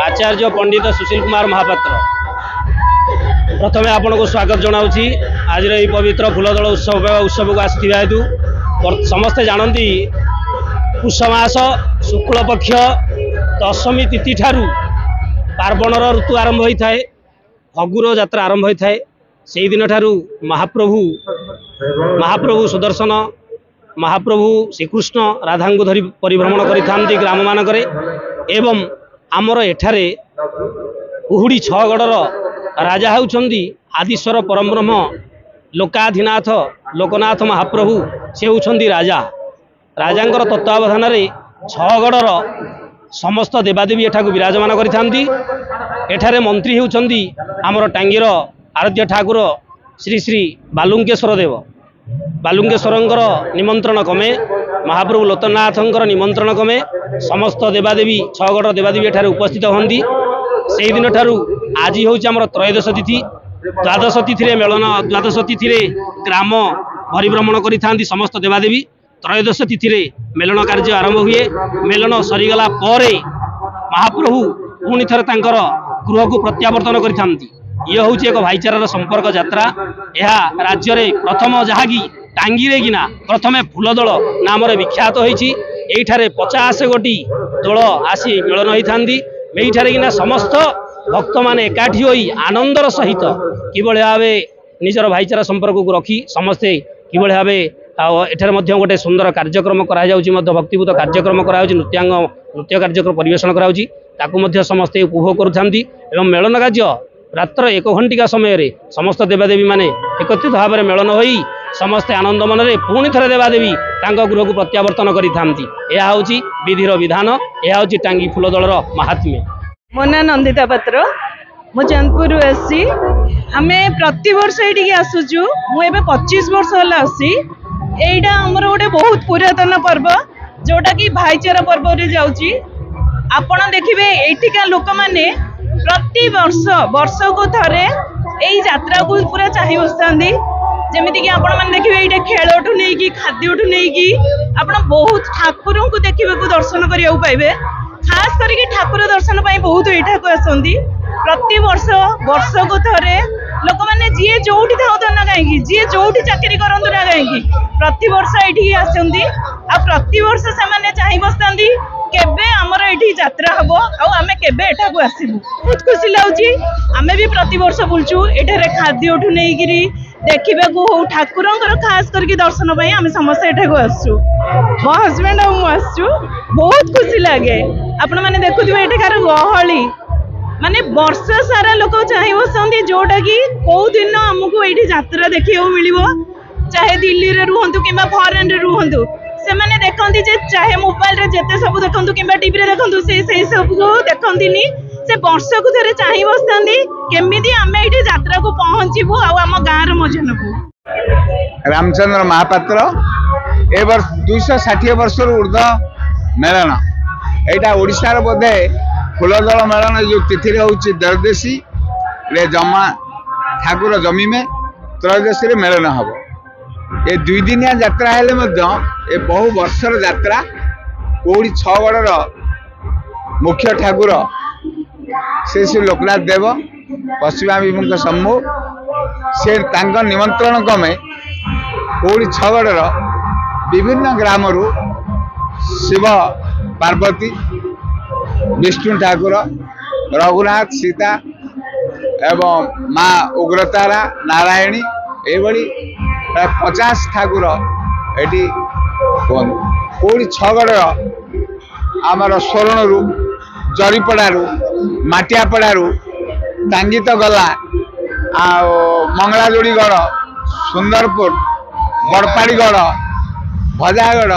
आचार्य पंडित सुशील कुमार महापात्र प्रथमे आपण को स्वागत जनाऊँगी आज पवित्र फूलदल उत्सव को आसवा हेतु समस्ते जानती पुषमास शुक्ल पक्ष दशमी तिथि ठारू पार्वणर ऋतु आरंभ होता है फगुर यात्रा आरंभ होता है से दिन ठारू महाप्रभु सुदर्शन महाप्रभु श्रीकृष्ण राधा को धरी परिभ्रमण करि ग्राम मानक एवं आमर एठारे उहुड़ी छगड़र राजा होउछंदी आदिश्वर परमब्रह्म लोकाधिनाथ लोकनाथ महाप्रभु से होउछंदी राजा राजांकर तत्वावधान रे छगड़र समस्त देवादेवी एठाकु विराजमान करिथांती। एठारे मंत्री होउछंदी आमर टांगीर आराध्य ठाकुर श्री श्री बालुंकेश्वर देव बालुंकेश्वरंकर निमंत्रण कमे महाप्रभु लोकनाथंकर निमंत्रण कमे समस्त देवादेवी छगड़ देवादेवी एठारे उपस्थित होंदी। से दिन ठारू आज होउछि आमर त्रयोदश तिथि द्वादश तिथि मेलन द्वादश तिथि ग्राम परिभ्रमण करिथांती समस्त देवादेवी। त्रयोदश तिथि मेलन कार्य आरंभ हुए मेलन सरीगला परे महाप्रभु पुणी थरे तांकर गृह को प्रत्यावर्तन करिथांती। ये हूँ एक भाईचारार संपर्क यात्रा यह राज्य में प्रथम जहाँकि टांगीरे किना प्रथमे फूलदल नाम विख्यात होती। 50 गोटी दल आसी मिलन होती किना समस्त भक्त माने एकाठी होई आनंदर सहित किभଳି भावे निजर भाईचारा संपर्क को रखी समस्ते किभଳି भावे एठारे मध्य गोटे सुंदर कार्यक्रम करा जाउची भक्तिपूत कार्यक्रम करा जाउची नृत्य कार्यक्रम परिवेषण करा जाउची ताकू मध्य समस्ते उपभोग करुछांती एवं मेलन कार्य रात्र 1 घंटिका समय रे समस्त देवादेवी माने एकत्रित भाव में मेलन होई समस्ते आनंद मन रे पुणी थरे देवादेवी तांको गृह को प्रत्यावर्तन करिथांती। यह होउची विधिर विधान यह होउची टांगी फूलदलर महात्म्य। मो ना नंदिता पात्र मु चांदपुर आसी आमे प्रति वर्ष एठी आसुचु मु एबे 25 वर्ष होला आसी एइडा हमर गोटे बहुत पुरातन पर्व जोटा कि भाईचारा पर्व रे जाउची। आपण देखिबे एठिका लोक माने प्रति वर्ष को थरे एई यात्रा को पूरा चाहि बसतांदी जेमिति कि आपण माने देखिबे एइडा खेलठु नै कि खाद्यठु नै कि आपण बहुत ठाकुरों को देखिबे को दर्शन करिया पाइबे। खास करके ठाकुर दर्शन पाई बहुत एठा को आसंदी प्रति वर्ष को थरे लोक माने जी जोठी थाउ ना कहीं जी जोठी चाकरी करंतु ना कहीं प्रति वर्ष एठी आसंदी आ प्रति वर्ष से माने चाहि बसतांदी केबे हमर एठी यात्रा हबो आ आमे केबे एठा को आसीबु। बहुत खुशी लाउची आमे भी प्रति वर्ष बुलचु एठारे खाद्यठु नै गिरी देखिबे को हो ठाकुरंकर खास करके दर्शन पाई आमे समस्त एठा को आसु मो हस्बैंड आ मु आसु बहुत खुशी लागे। आपण माने देखुथिबे एठाकार गहली माने वर्ष सारा लोक चाहि बसंदी जोटा कि को दिन हमकु एठी यात्रा देखियो मिलिबो चाहे दिल्ली रे रुहंतु किबा फॉरेन रे रुहंतु से माने देखंती जे चाहे मोबाइल रे जेते सब देखंतु किबा टीवी रे देखंतु से सब को देखंतीनी से वर्ष को थरे चाहि बसंदी केमिति आमे एठी यात्रा को पहुंचीबो आ हम गां रे मजनबो। रामचंद्र महापात्र ए वर्ष 260 वर्ष ऊर्ध मेलन एटा ओडिसा रे बोधे फूलदल मेलन जो तिथि होची त्रयोदशी रे जमा ठाकुर जमी में त्रयोदशी रे मेलन हबो। ये 2 दिनिया यात्रा हेले मध्य ए बहु वर्षर यात्रा कोड़ी छगड़र मुख्य ठाकुर से श्री लोकनाथ देव पश्चिमाभिमुख सम्मु से तांक निमंत्रण क्रमे कोड़ी छगड़र विभिन्न ग्राम शिव पार्वती विष्णु ठाकुर रघुनाथ सीता एवं माँ उग्रतारा नारायणी एभली 50 ठाकुर एटी कोड़ी छगड़ आमर स्वर्ण जरीपड़ारू माटियापड़ारू टांगित गला आ मंगलाजोड़ीगढ़ सुंदरपुर बड़पाड़ीगढ़ भजागढ़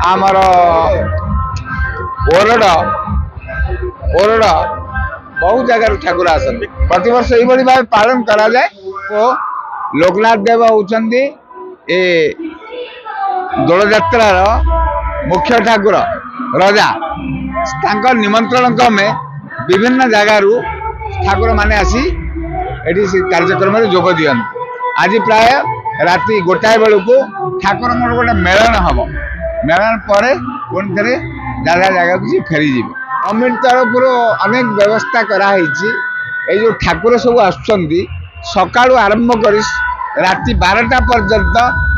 आमर ओरड़ बहुत जगह ठाकुर आसती प्रतिवर्ष यही भाव पालन करा जाए। तो लोकनाथ देव होउछंदी ए दोल यात्रार मुख्य ठाकुर राजा तांकर निमंत्रण क्रमे विभिन्न जगार ठाकुर माने आसी एटी कार्यक्रम में जोग दियंती। आज प्राय राति 1 बेलू ठाकुर गोटे मेलन हम मेलन पर पुणी थे जगह जगह फेरी जी। गवर्नमेंट तरफ अनेक व्यवस्था कराई जो ठाकुर सब आसुंच सका आरंभ कर राति 12टा पर्यंत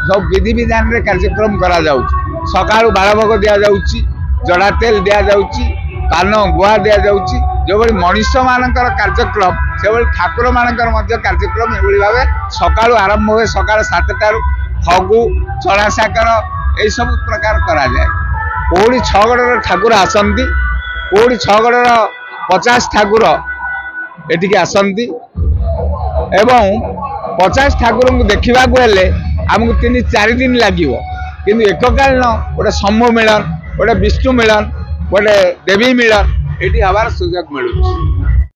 सब विधि विधान रे कार्यक्रम करा सका बालभोग दि जाऊँगी जड़ा तेल दि जाऊँगी पान गुआ दि जाऊँगी जो मनीष मानकर कार्यक्रम से ठाकुर मानकर कार्यक्रम ये भाव सका आरंभ हुए सका 7टारू फगु चना साकर यही सब प्रकार करा जाए कौड़ी छगड़ ठाकुर आसती कौड़ी छगड़ 50 ठाकुर एटिकी आसती एवं 50 ठाकुर को देखा हेले आमको 3-4 दिन लगे किंतु एककालीन गोटे शंभु मिलन गोटे विष्णु मिलन गोटे देवी मिलन ये हबार सुजोग मिलूँ।